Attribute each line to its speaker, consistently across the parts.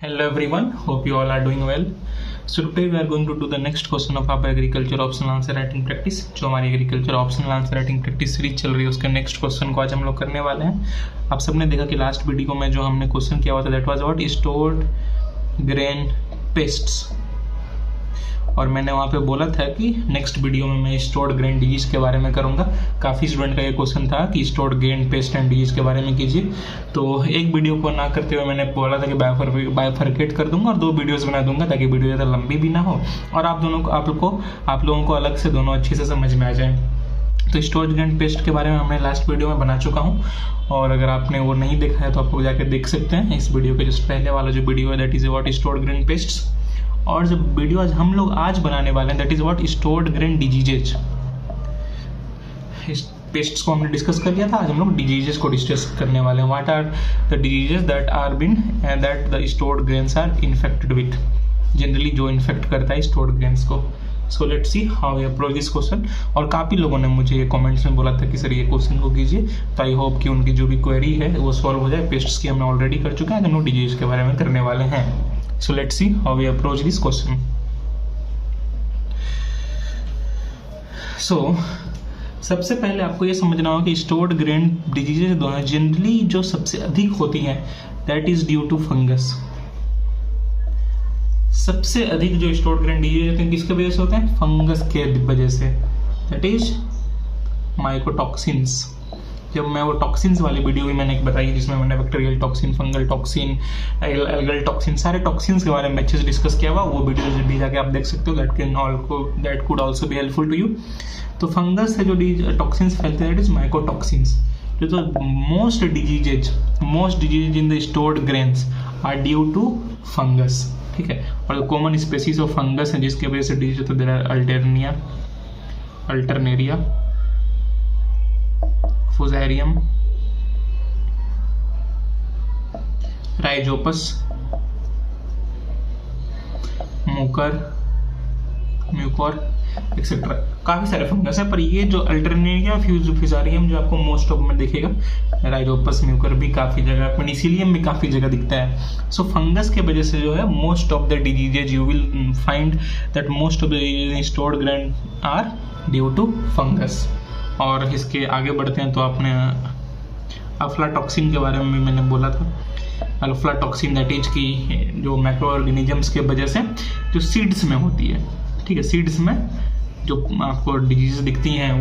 Speaker 1: Hello everyone, hope you all are doing well. So today we are going to do the next question of our agriculture optional answer writing practice. जो हमारी agriculture optional answer writing practice series चल रही है उसके next question को आज हम लोग करने वाले हैं. आप सबने देखा कि लास्ट वीडियो में जो हमने क्वेश्चन किया हुआ था that was what stored grain pests, और मैंने वहाँ पे बोला था कि नेक्स्ट वीडियो में मैं स्टोर्ड ग्रेन डिजीज के बारे में करूँगा. काफ़ी स्टूडेंट का ये क्वेश्चन था कि stored grain paste and disease के बारे में कीजिए, तो एक वीडियो को ना करते हुए मैंने बोला था कि बायोफर्केट कर दूंगा और 2 वीडियोस बना दूंगा ताकि वीडियो ज़्यादा लंबी भी ना हो और आप लोगों को अलग से दोनों अच्छे से समझ में आ जाए. तो स्टोर्ड ग्रेन पेस्ट के बारे में हमने लास्ट वीडियो में बना चुका हूँ, और अगर आपने वो नहीं देखा है तो आपको जाकर देख सकते हैं. इस वीडियो के जस्ट पहले वाला जो वीडियो है that is what stored grain pests, और जो वीडियो आज हम लोग बनाने वाले हैं that is what stored grain diseases. Pests को हमने डिस्कस कर लिया था, आज हम लोग डिजीजेस को डिस्कस करने वाले हैं. What are the diseases that are been and that the stored grains are infected with, generally जो इन्फेक्ट करता है स्टोर्ड ग्रेन्स को. So let's see how we approach this question. और काफ़ी लोगों ने मुझे ये कमेंट्स में बोला था कि सर ये क्वेश्चन को कीजिए, तो आई होप कि उनकी जो भी क्वेरी है वो सॉल्व हो जाए. पेस्ट्स की हमने ऑलरेडी कर चुके हैं, हम लोग डिजीज के बारे में करने वाले हैं. So let's see how we approach this question. So सबसे पहले आपको ये समझना होगा कि स्टोर्ड ग्रेन डिजीजेज जनरली जो सबसे अधिक होती हैं that is due to fungus. सबसे अधिक जो स्टोर्ड ग्रेन डिजीज होते हैं किसके वजह से होते हैं? फंगस के वजह से, दैट इज माइकोटॉक्सिन्स. जब मैं वो टॉक्सिन्स वाली वीडियो भी मैंने एक बताई जिसमें मैंने bacterial toxin, fungal toxin, algal toxin, सारे टॉक्सिन्स के बारे में अच्छे से डिस्कस किया हुआ, वो वीडियो भी जाके आप देख सकते हो. That could also be helpful to you. तो फंगस से जो टॉक्सिन्स फैलते हैं दैट इज माइकोटॉक्सिन्स. जो most disease in the stored grains are due to fungus. ठीक है, और कॉमन स्पेसीज ऑफ फंगस है जिसके वजह से डिजीज होता है there are Alternaria, Fusarium, Rhizopus, Mucor etcetera. काफी सारे फंगस है, पर ये जो अल्टरनेरिया, फ्यूजारियम जो आपको मोस्ट ऑफ में दिखेगा, राइजोपस, म्यूकोर भी काफी जगह, पेनिसिलियम भी काफी जगह दिखता है. सो फंगस के वजह से जो है most of the diseases you will find that most of the stored grain are due to fungus. और इसके आगे बढ़ते हैं तो आपने अफ्लाटॉक्सिन के बारे में भी मैंने बोला था. अफ्लाटॉक्सिन दैट इज की जो मैक्रो ऑर्गेनिजम्स के वजह से जो सीड्स में होती है. ठीक है, सीड्स में जो आपको डिजीज दिखती हैं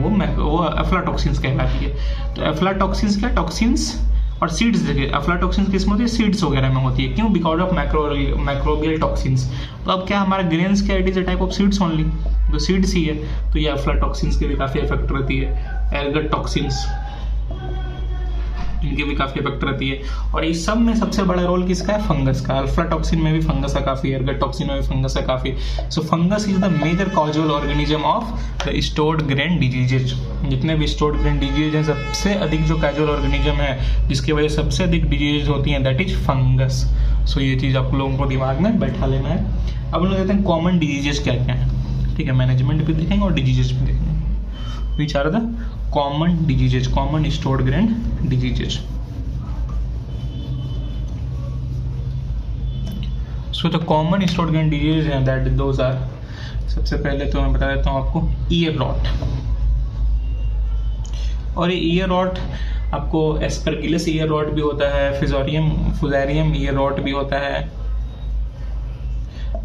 Speaker 1: वो अफ्लाटॉक्सिन्स कहलाती है. तो अफ्लाटॉक्सिन्स क्या, टॉक्सिन्स और सीड्स. देखिए अफ्लाटॉक्सिन्स किस में होती है? सीड्स वगैरह में होती है. क्यों? Because of microbial toxins. तो अब क्या हमारा ग्रेन्स क्या, it is a type of seeds only, तो सीड्स ही है. तो ये अफ्लाटॉक्सिन्स की भी काफ़ी इफेक्ट रहती है. एल्गल टॉक्सिन्स, इनकी भी काफ़ी इफेक्ट रहती है. और इस सब में सबसे बड़ा रोल किसका है? फंगस का. अल्फाटॉक्सिन में भी फंगस है काफ़ी, एल्गल टॉक्सिन में भी फंगस है काफ़ी. So fungus is the major causal organism of the stored grain diseases. जितने भी स्टोर्ड ग्रेन डिजीज हैं सबसे अधिक जो कैजुअल ऑर्गेनिज्म है जिसकी वजह से सबसे अधिक डिजीज होती हैं दैट इज फंगस. सो ये चीज़ आप लोगों को दिमाग में बैठा लेना है. अब हम लोग देखते हैं कॉमन डिजीजेज क्या क्या है. ठीक है, मैनेजमेंट भी देखेंगे और डिजीजेज भी देखेंगे. Which are the common diseases, common stored grain diseases. So the common stored grain disease हैं दैट दोज आर, सबसे पहले तो मैं बता देता हूँ आपको ईयर रॉट. और ये ईयर रॉट आपको एस्परगिलस ईयर रॉट भी होता है, फुजारियम ईयर रॉट भी होता है,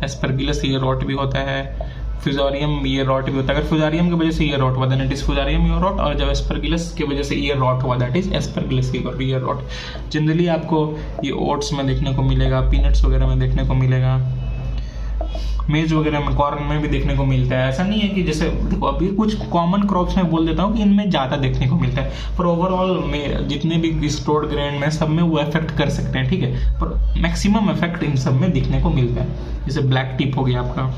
Speaker 1: एस्परगिलस ईयर रॉट भी होता है, फ्यूजारियम ईयर रॉट भी होता है. अगर फ्यूजारियम की वजह से ईयर रॉट हुआ that is Fusarium ear rot, और जब एस्परगिलस की वजह से ईयर रॉट हुआ that is Aspergillus ear rot. Generally आपको ये ओट्स में देखने को मिलेगा, पीनट्स वगैरह में देखने को मिलेगा, मेज वगैरह में, कॉर्न में भी देखने को मिलता है. ऐसा नहीं है कि जैसे देखो अभी कुछ कॉमन क्रॉप्स में बोल देता हूँ कि इनमें ज़्यादा देखने को मिलता है, पर ओवरऑल में जितने भी स्टोर्ड ग्रेन में सब में वो इफेक्ट कर सकते हैं. ठीक है, पर मैक्सिमम इफेक्ट इन सब में दिखने को मिलता है. जैसे ब्लैक टिप हो गया आपका,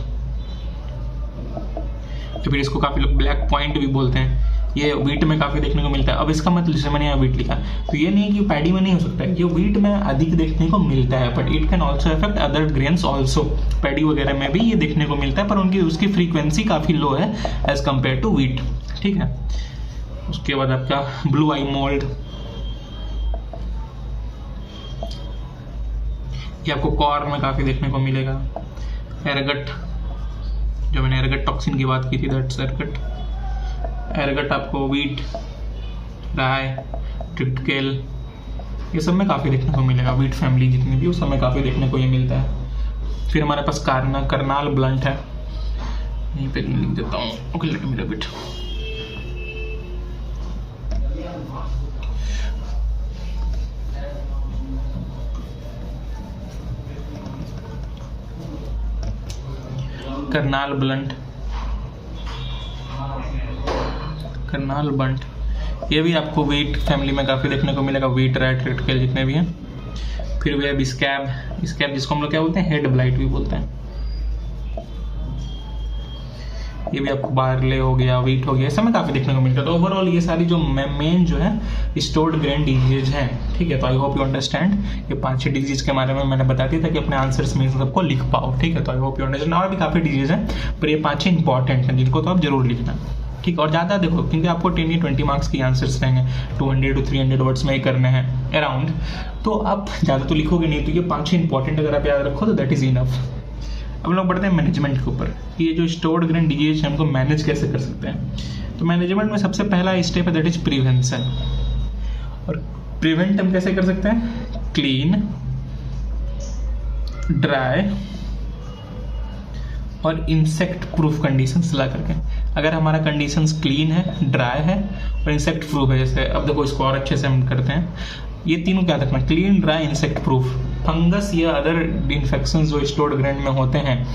Speaker 1: तो फिर इसको काफ़ी लोग ब्लैक पॉइंट भी बोलते हैं. ये वीट में काफ़ी देखने को मिलता है. अब इसका मतलब जैसे मैंने यहाँ वीट लिखा, तो ये नहीं है कि पैडी में नहीं हो सकता है, ये वीट में अधिक देखने को मिलता है, but it can also affect other grains also. Paddy वगैरह में भी ये देखने को मिलता है, पर उसकी फ्रीक्वेंसी काफ़ी लो है एज कम्पेयर टू वीट. ठीक है, उसके बाद आपका ब्लू आई मोल्ड, ये आपको कॉर्न में काफ़ी देखने को मिलेगा। एरगट, जो मैंने एरगट टॉक्सिन की बात की थी, दैट्स एरगट। एरगट आपको वीट, राय, ट्रिप्टिकेल, ये सब में काफ़ी देखने को मिलेगा। वीट फैमिली जितनी भी, उस सब में काफ़ी देखने को ये मिलता है। फिर हमारे पास करनाल ब्लंट है, यहीं पे लिख देता हूँ। Okay, let me read it. Karnal blunt, ये भी आपको वीट फैमिली में काफ़ी देखने को मिलेगा। वीट, राय, ट्रिप्टिकेल जितने भी हैं। फिर वे अब स्कैब जिसको हम लोग क्या बोलते हैं, हेड ब्लाइट भी बोलते हैं। ये भी आपको बार्ले हो गया, वीट हो गया, सब में काफ़ी देखने को मिलता है। तो ओवरऑल ये सारी जो मेन जो है स्टोर्ड ग्रेन डिजीज हैं, ठीक है। तो आई होप यू अंडरस्टैंड। ये 5-6 डिजीज के बारे में मैंने बता दिया था कि अपने आंसर्स में सबको लिख पाओ, ठीक है। तो आई होप यू अंडरस्टैंड। और भी काफ़ी डिजीज हैं, पर ये 5-6 इंपॉर्टेंट हैं जिनको तो आप जरूर लिखना, ठीक। और ज़्यादा देखो, क्योंकि आपको 10-20 मार्क्स की आंसर्स रहेंगे, 200 to 300 वर्ड्स में ही करने हैं अराउंड, तो आप ज़्यादा तो लिखोगे नहीं। तो ये 5-6 इंपॉर्टेंट अगर आप याद रखो तो दैट इज़ इनफ। अब लोग बढ़ते हैं मैनेजमेंट के ऊपर। ये जो स्टोर्ड ग्रेन डिजीज है उनको मैनेज कैसे कर सकते हैं। तो मैनेजमेंट में सबसे पहला स्टेप है दैट इज प्रिवेंशन। और प्रिवेंट हम कैसे कर सकते हैं, क्लीन, ड्राई और इंसेक्ट प्रूफ कंडीशंस ला करके। अगर हमारा कंडीशंस क्लीन है, ड्राई है और इंसेक्ट प्रूफ है, जैसे अब देखो इसको और अच्छे से हम करते हैं। ये तीनों क्या रखना, clean, dry, insect proof. Fungus या अदर इन्फेक्शन जो स्टोर्ड ग्रेन में होते हैं,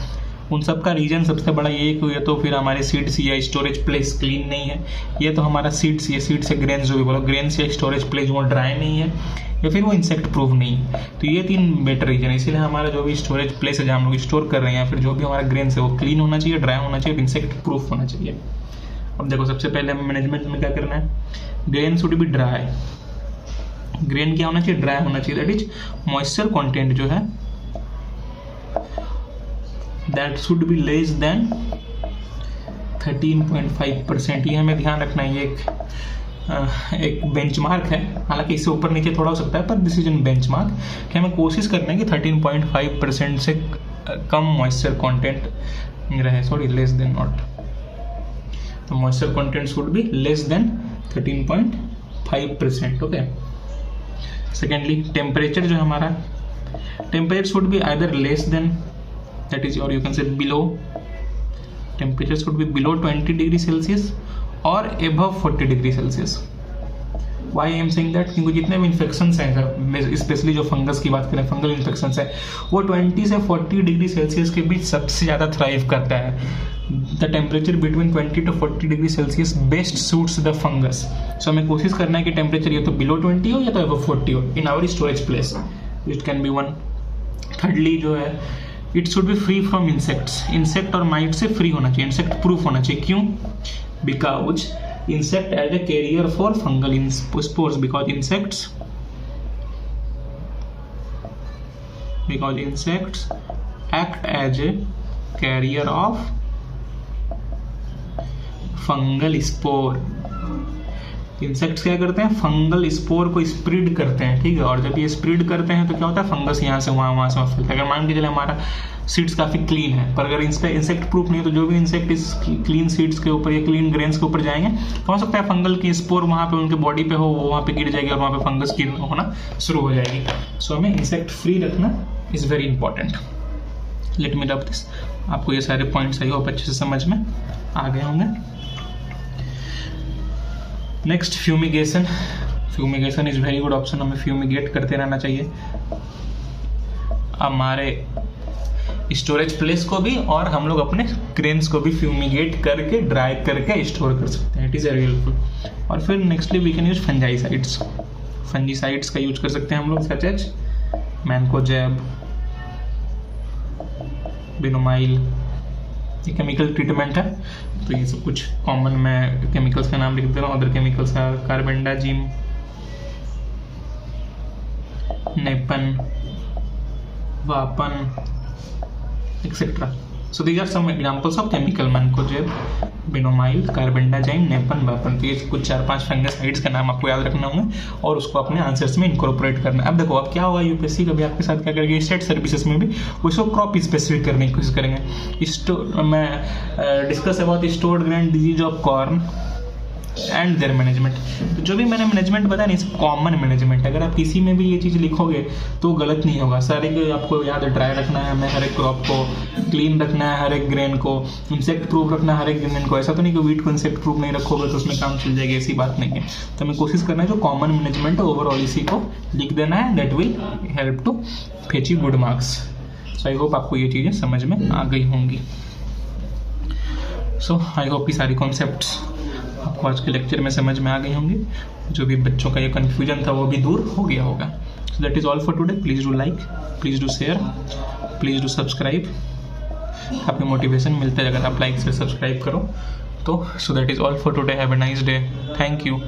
Speaker 1: उन सब का रीजन सबसे बड़ा ये कि ये तो फिर हमारे सीड्स या स्टोरेज प्लेस क्लीन नहीं है, ये तो हमारा सीड्स या सीड से ग्रेन जो भी बोलो, ग्रेन या स्टोरेज प्लेस वो ड्राई नहीं है, या फिर वो इंसेक्ट प्रूफ नहीं है। तो ये 3 बेटर रीजन है। इसीलिए हमारा जो भी स्टोरेज प्लेस है जहाँ हम लोग स्टोर कर रहे हैं, या फिर जो भी हमारा ग्रेन है वो क्लीन होना चाहिए, ड्राई होना चाहिए, इंसेक्ट प्रूफ होना चाहिए। अब देखो सबसे पहले हमें मैनेजमेंट में क्या करना है, grain should be dry. Grain क्या होना चाहिए, ड्राई होना चाहिए। दैट इज मॉइस्चर कंटेंट जो है that should be less than 13.5%। ये हमें ध्यान रखना है। ये एक बेंचमार्क है, हालांकि इससे ऊपर नीचे थोड़ा हो सकता है, पर दिस इज एन बेंचमार्क कि हमें कोशिश करना है कि 13.5% से कम मॉइस्चर कंटेंट रहे। Sorry, less than not. तो moisture content should be less than 13.5%। Okay. Secondly, temperature जो हमारा, temperature should be either less than, that is, और you can say below, temperature should be below 20 degree Celsius और above 40 degree Celsius. Why I am saying that, क्योंकि जितने भी infections हैं, अगर specially जो फंगस की बात करें, फंगल इन्फेक्शंस है, वो 20 से 40 डिग्री सेल्सियस के बीच सबसे ज़्यादा थ्राइव करता है। The temperature between 20 to 40 degree Celsius best suits the fungus. So हमें कोशिश करना है कि टेम्परेचर या तो बिलो 20 हो या तो एबव 40 हो in our storage place. It can be one. Thirdly जो है, it should be free from insects. Insect और माइट से फ्री होना चाहिए, इंसेक्ट प्रूफ होना चाहिए। क्यों? Because insect as a carrier for fungal spores, because insects act as a carrier of fungal spore। Insects क्या करते हैं, फंगल स्पोर को स्प्रेड करते हैं, ठीक है। और जब ये स्प्रेड करते हैं तो क्या होता है, फंगस यहाँ से वहाँ से फैलता है। अगर मान के चले हमारा सीड्स काफ़ी क्लीन है, पर अगर इस पर इंसेक्ट प्रूफ नहीं है, तो जो भी इंसेक्ट इस क्लीन सीड्स के ऊपर या क्लीन ग्रेन्स के ऊपर जाएंगे तो हो सकता है फंगल की स्पोर वहाँ पे उनके बॉडी पे हो, वो वहाँ पे गिर जाएगी और वहाँ पे फंगस की होना शुरू हो जाएगी। सो हमें इंसेक्ट फ्री रखना is very important. Let me rub this. आपको ये सारे पॉइंट्स आई होप अच्छे से समझ में आ गए होंगे। Next, fumigation. Fumigation is very good option. हमें फ्यूमिगेट करते रहना चाहिए हमारे स्टोरेज प्लेस को भी, और हम लोग अपने ग्रेन्स को भी फ्यूमिगेट करके ड्राई करके स्टोर कर सकते हैं। It is very helpful. और फिर nextly we can use fungicides. Fungicides का यूज कर सकते हैं हम लोग, सच एज मैनकोजेब, बिनोमाइल। ये केमिकल ट्रीटमेंट है, तो ये सब कुछ कॉमन मैं केमिकल्स का नाम लिख दे रहा हूँ। अदर केमिकल्स का कार्बेंडाजिम, नेपन, वापन etcetera. So these are some examples of chemical, mancozeb, benomyl, carbendazim, नेपन, वापन। तो ये कुछ 4-5 फंगसाइड्स का नाम आपको याद रखना होंगे और उसको अपने आंसर्स में इनकॉर्पोरेट करना है। अब देखो अब क्या होगा, यूपीएससी कभी आपके साथ क्या करेगी, स्टेट सर्विसेज में भी वो इसको क्रॉप स्पेसिफिक करने की कोशिश करेंगे। मैं discuss about stored grain disease of corn and there management. तो जो भी मैंने मैनेजमेंट बताया ना, इस कॉमन मैनेजमेंट, अगर आप किसी में भी ये चीज़ लिखोगे तो गलत नहीं होगा। सारे के आपको याद ड्राई रखना है, हमें हर एक क्रॉप को क्लीन रखना है, हर एक ग्रेन को इंसेक्ट प्रूफ रखना है, हर एक ग्रेन को। ऐसा तो नहीं कि वीट को इंसेक्ट प्रूफ नहीं रखोगे तो उसमें काम चल जाएगी, ऐसी बात नहीं है। तो हमें कोशिश करना है जो कॉमन मैनेजमेंट है ओवरऑल इसी को लिख देना है, that will help to fetch you good marks. So I hope आपको ये चीज़ें समझ में आ गई होंगी। सो आई होप कि सारी कॉन्सेप्ट्स आपको आज के लेक्चर में समझ में आ गई होंगी। जो भी बच्चों का ये कन्फ्यूजन था वो भी दूर हो गया होगा। So that is all for today. Please do like, please do share, please do subscribe. काफ़ी मोटिवेशन मिलता है अगर आप लाइक से सब्सक्राइब करो तो। So that is all for today. Have a nice day. Thank you.